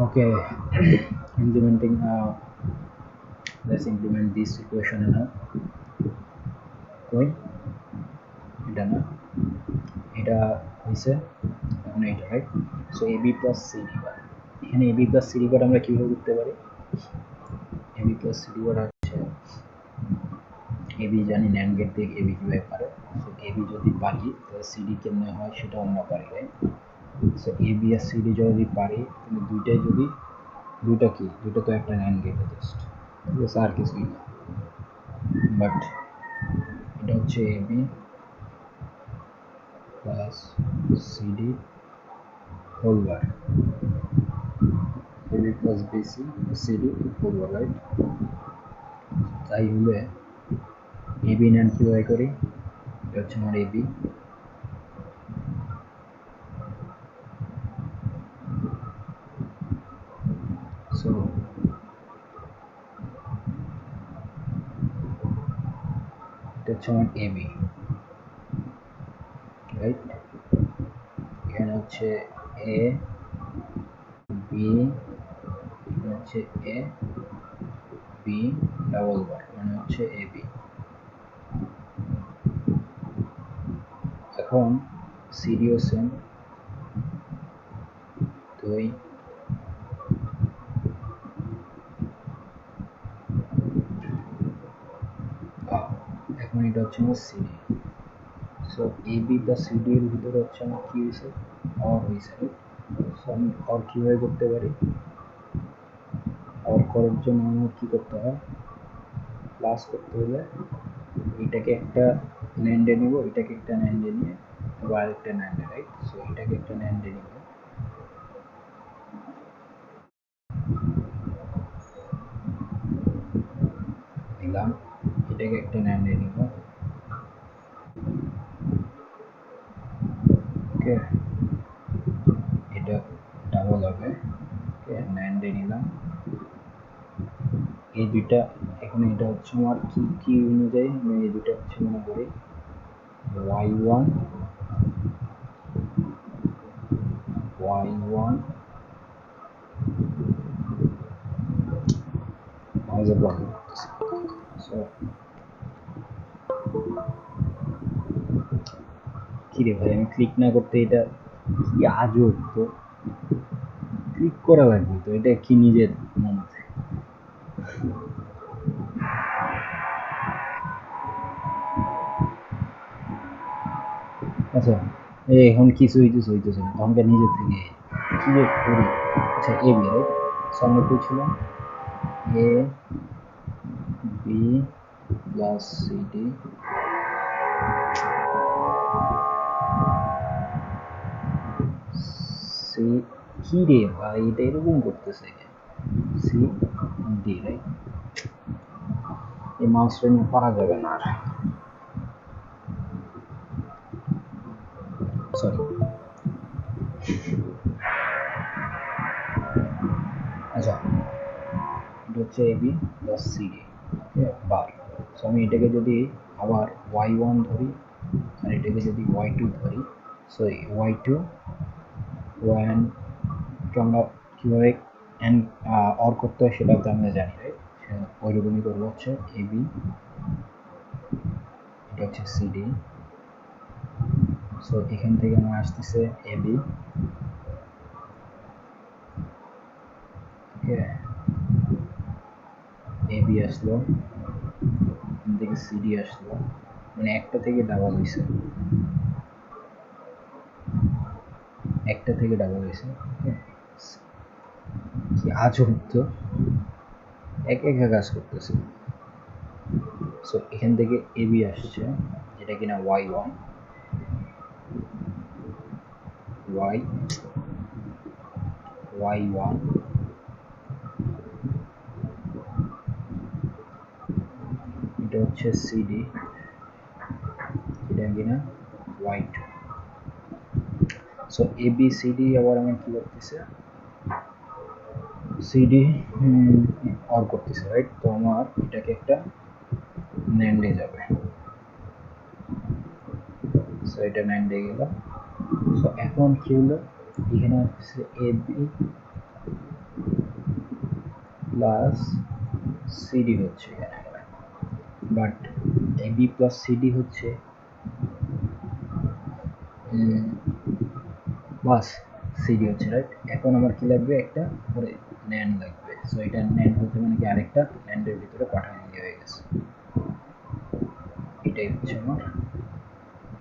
Okay, implementing let's implement this equation now. Going এটা না এটা হইছে এখন এটা right so ab plus cd বার এখানে ab plus cd বার আমরা কিভাবে করতে পারি ab plus cd বার হচ্ছে ab জানি NAND গেট দিয়ে ab কিভাবে পারে সো ab যদি পারি তাহলে cd কেমনে হয় সেটা আমরা পারি রাইট সো ab আর cd যদি পারি তাহলে দুইটা কি দুইটা তো একটা NAND গেট জাস্ট this আর কিছুই না বাট এটা হচ্ছে ab plus cd whole bar ab plus bc cd whole bar right তাই হলে ab NAND কিভাবে করি এটা হচ্ছে আমার ab so এটা হচ্ছে আমার ab রাইট এখানে হচ্ছে a b এখানে হচ্ছে a b ডাবল বার মানে হচ্ছে ab এখন cd ও সেম তো এখন এটা হচ্ছে আমার cd so ab plus cd এর ভিতরে হচ্ছে আমার কি হয়েছে অর হয়েছে সো আমি অর কিভাবে করতে পারি অর করার জন্য আমার কি করতে হয় প্লাস করতে হলে এটাকে একটা NAND-এ নিব এটাকে একটা NAND-এ নিয়ে আবার আরেকটা NAND-এ রাইট সো এটাকে একটা NAND-এ নিব নিলাম এটাকে একটা NAND-এ নিব ওকে এটা ডাবল হবে ওকে NAND-এ নিলাম এই দুইটা এখন এটা হচ্ছে আমার কি অনুযায়ী আমি এই দুইটা হচ্ছে মনে করি y1 as a block so কি রে ভাই আমি ক্লিক না করতে এটা কি আজব তো ক্লিক করা লাগবে তো এটা কি নিজের মন আছে আচ্ছা এই এখন কিছু হইতেছে না তখন নিজের থেকে কি যে করি আচ্ছা এ বি রাইট সামনে কি ছিল A B plus CD C কি রে ভাই এটা এরকম করতেছে সি ডি রাইট এই মাউসটা নিয়ে পারা যাবে না আর সরি আচ্ছা এটা হচ্ছে A B plus CD okay bar so আমি এটাকে যদি আবার y1 ধরি আর এটাকে যদি y2 ধরি সো y2 y1 আমরা কীভাবে অর করতে হয় সেটাও তো আমরা জানি রাইট ওইরকমই করবো হচ্ছে এ বি এটা হচ্ছে সিডি সো এখান থেকে আমার আসতেছে A B okay A B আসলো এখান থেকে সিডি আসলো মানে একটা থেকে ডাবল হয়েছে কি আজব তো একা কাজ করতেছে সো এখান থেকে এ বি আসছে যেটা কিনা y1 y1 এটা হচ্ছে সিডি এটা কিনা y2 so A B CD আবার আমার কি করতেছে সিডি অর করতেছে রাইট তো আমার এটাকে একটা NAND-এ যাবে সো এটা NAND-এ গেল সো এখন কি হলো এখানে হচ্ছে এ বি প্লাস সিডি হচ্ছে এখানে, বাট এবি প্লাস সিডি হচ্ছে বাস সিডি হচ্ছে, রাইট? এখন আমার কি লাগবে, একটা পরে ন্যান্ড লাগবে। সো এটা ন্যান্ড বলতে মানে কি আরেকটা ন্যান্ডের ভিতরে পাঠানো দিয়ে হয়ে গেছে। এটাই হচ্ছে আমার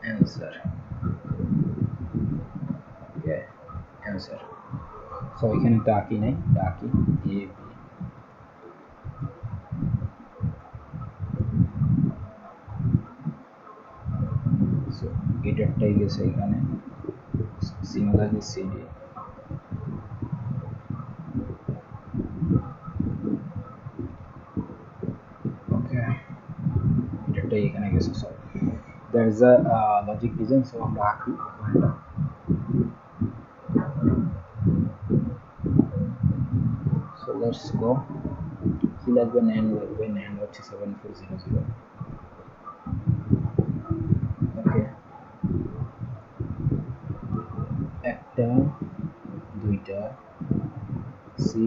অ্যান্সার। ওকে, অ্যান্সার। সো এখানে তো আঁকি নাই, আঁকি এ বি। সো এটারটাই গেছে এখানে, সিমিলারলি সিডি। ওকে, এটারটাই এখানে গেছে। So there is a logic reason. So আমরা আঁকি কোনটা। So let's go. কি লাগবে, ন্যান্ড লাগবে, ন্যান্ড হচ্ছে 7400। ওকে, একটা, দুইটা, সি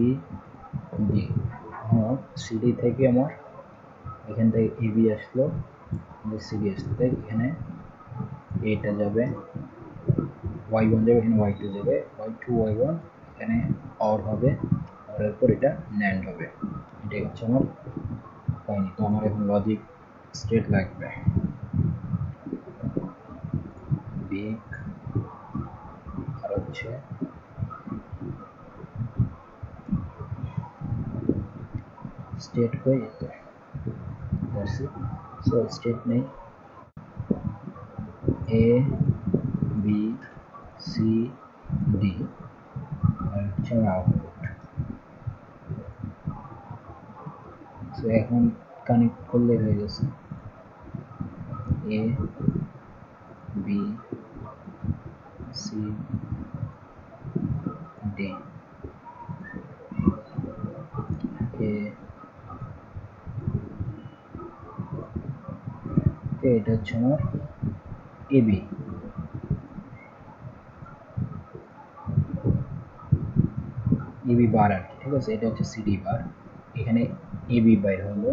ডি। আমার সিডি থেকে আমার এখান থেকে এবি আসলো, সিডি আসলো, তাই এখানে এটা যাবে, ওয়াই ওয়ান যাবে, এখানে ওয়াই টু যাবে, ওয়াই টু ওয়াই ওয়ান, এখানে অর হবে, অরের পর এটা ন্যান্ড হবে। এটাই হচ্ছে আমার কাহিনি। তো আমার এখন লজিক স্টেট লাগবে, বিগ, আর হচ্ছে স্টেট কই, তো দ্যাটস ইট। সো স্টেট নেই, এ বি সি ডি, আর হচ্ছে আমার আউটপুট। সো এখন কানেক্ট করলে হয়ে গেছে এ বি সি ডি। এটা হচ্ছে আমার এবি, এবি বার আর কি, ঠিক আছে? এটা হচ্ছে সিডি বার, এখানে এবি বাইর হলো।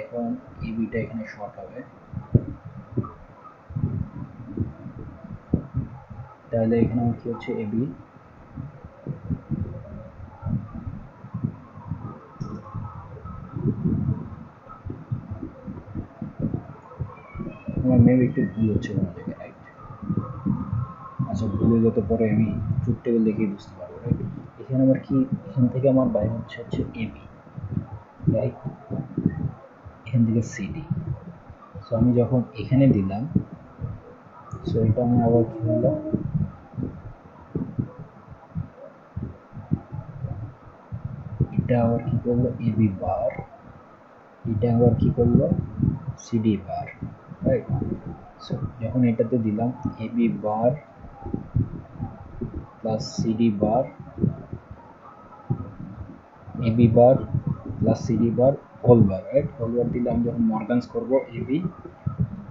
এখন এবিটা এখানে শর্ট হবে, তাহলে এখানে আমার কি হচ্ছে, এবি আমার মেবি একটু ভুল হচ্ছে কোনো জায়গায়, রাইট? আচ্ছা, ভুলে যত পরে আমি ট্রুথ টেবিল দেখেই বুঝতে পারবো, রাইট? এখানে আমার কি, এখান থেকে আমার বাইরে হচ্ছে এবি, রাইট? এখান থেকে সিডি। সো আমি যখন এখানে দিলাম, সো এটা আমার আবার কি হলো, এটা আবার কি করলো, এবি বার, এটা আবার কি করলো, সিডি বার, রাইট? সো যখন এটাতে দিলাম AB bar plus CD bar, AB bar plus CD bar whole bar, right? Whole bar দিলে আমি যখন মর্গান্স করবো AB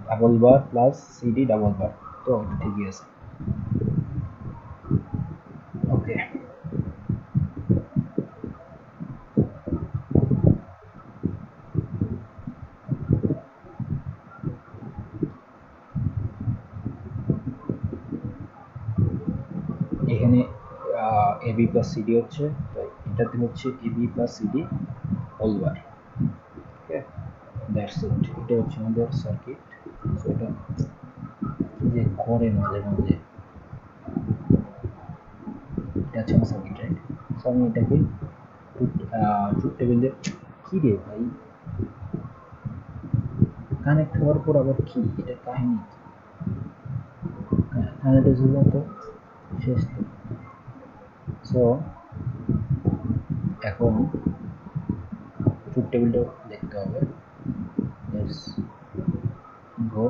double bar plus CD double bar, তো এটা ঠিকই আছে। ওকে, এখানে এবি প্লাস সিডি হচ্ছে, তাই এটাতে হচ্ছে AB plus CD whole bar. Okay, that's it. এটা হচ্ছে আমাদের সার্কিট। সো এটা যে করে মাঝে মাঝে, এটা হচ্ছে আমার সার্কিট, রাইট? সো আমি এটাকে ট্রুথ টেবিলে, কি রে ভাই, কানেক্ট হওয়ার পর আবার কি, এটা কাহিনী কানেক্ট হয়েছিল তো শেষ তো। সো এখন ট্রুথ টেবিলটা দেখতে হবে। Let's go.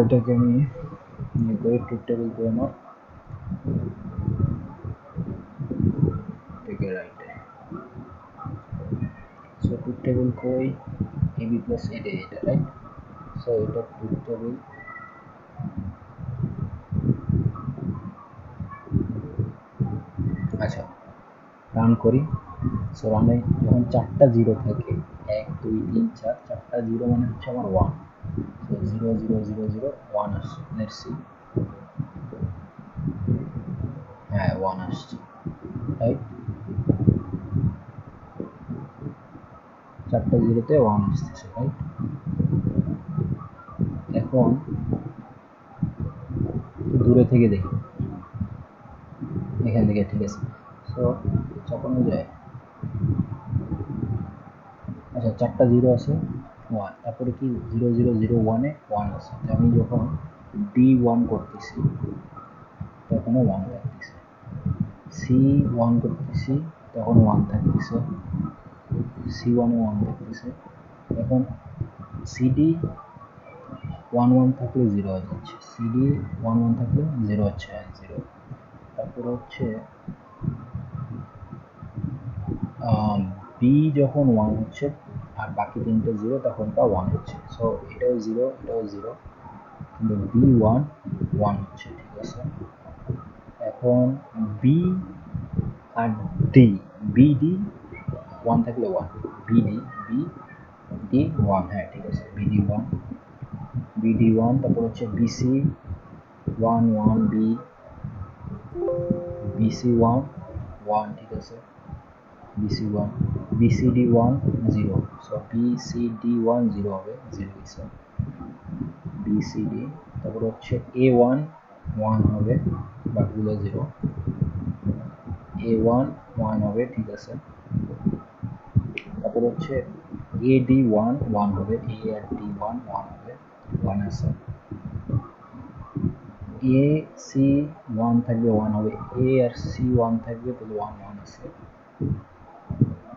এটাকে আমি ইয়ে করে ট্রুথ টেবিল করে আমার থেকে রাইটে। সো ট্রুথ টেবিল কই, এবি প্লাস এটা, এটা রাইট? সো এটা ট্রুথ টেবিল, আচ্ছা রান করি। সো রানে যখন 4টা জিরো থাকে, 1 2 3 4, 4টা জিরো মানে হচ্ছে আমার 1। সো 0 0 0 0 1 আসছে, লেটস সি। হ্যাঁ 1 আসছে, রাইট। 4টা জিরোতে 1 আসতেছে, রাইট। এখন দূরে থেকে দেখি, এখান থেকে, ঠিক আছে। সো চাপানো যায়। আচ্ছা 4টা জিরো আছে, 1, তারপরে কি 0 0 0 1 এ 1 আছে। আমি যখন D1 করতেছি তখনও 1 থাকতেছে, C1 করতেছি তখন 1 থাকতেছে, C1 এ 1 থাকতেছে। এখন CD 1 1 থাকলে 0 হয়ে যাচ্ছে, CD 1 1 থাকলে 0 হচ্ছে, 0। তারপর হচ্ছে বি যখন 1 হচ্ছে আর বাকি তিনটে 0, তখনটা 1 হচ্ছে। সো এটাও 0, এটাও 0, কিন্তু B1 1 হচ্ছে, ঠিক আছে। এখন বি আর ডি, বিডি 1 থাকলে 1, বিডি বিডি 1, হ্যাঁ ঠিক আছে, বিডি 1, বিডি 1। তারপর হচ্ছে বিসি 1 1, বিসি 1 1, ঠিক আছে, বিসি 1, বিসিডি 1 0। সো বিসিডি 1 0 হবে, 0 হয়েছে বিসিডি। তারপর হচ্ছে A1 1 হবে, বাকিগুলো 0। A1 1 হবে, ঠিক আছে। তারপর হচ্ছে AD1 1 হবে, A আর D1 1 হবে, 1 আছে। AC1 থাকবে 1 হবে, A আর C1 থাকবে, তাহলে 1 1 আছে।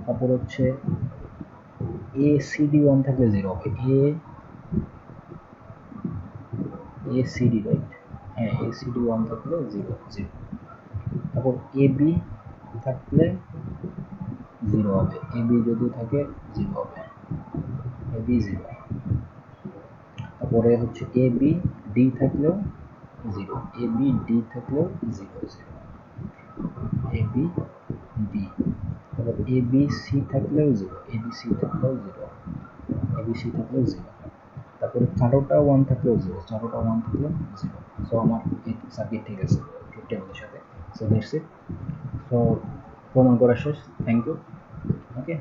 তারপর হচ্ছে ACD1 থাকলে 0 হবে, ACD, রাইট, হ্যাঁ ACD1 থাকলে 0 0। তারপর AB থাকলে 0 হবে, AB যদি থাকে 0 হবে, AB 0। তারপরে হচ্ছে AB D থাকলেও 0, AB D থাকলেও 0 0, AB D। তারপর ABC থাকলেও 0, ABC থাকলেও 0, ABC থাকলেও 0। তারপরে চারোটা 1 থাকলেও 0, চারোটা 1 থাকলেও 0। সো আমার এই সার্কিট ঠিক আছে টেবিলের সাথে। So that's it. সো প্রমাণ করা শেষ, থ্যাংক ইউ, ওকে।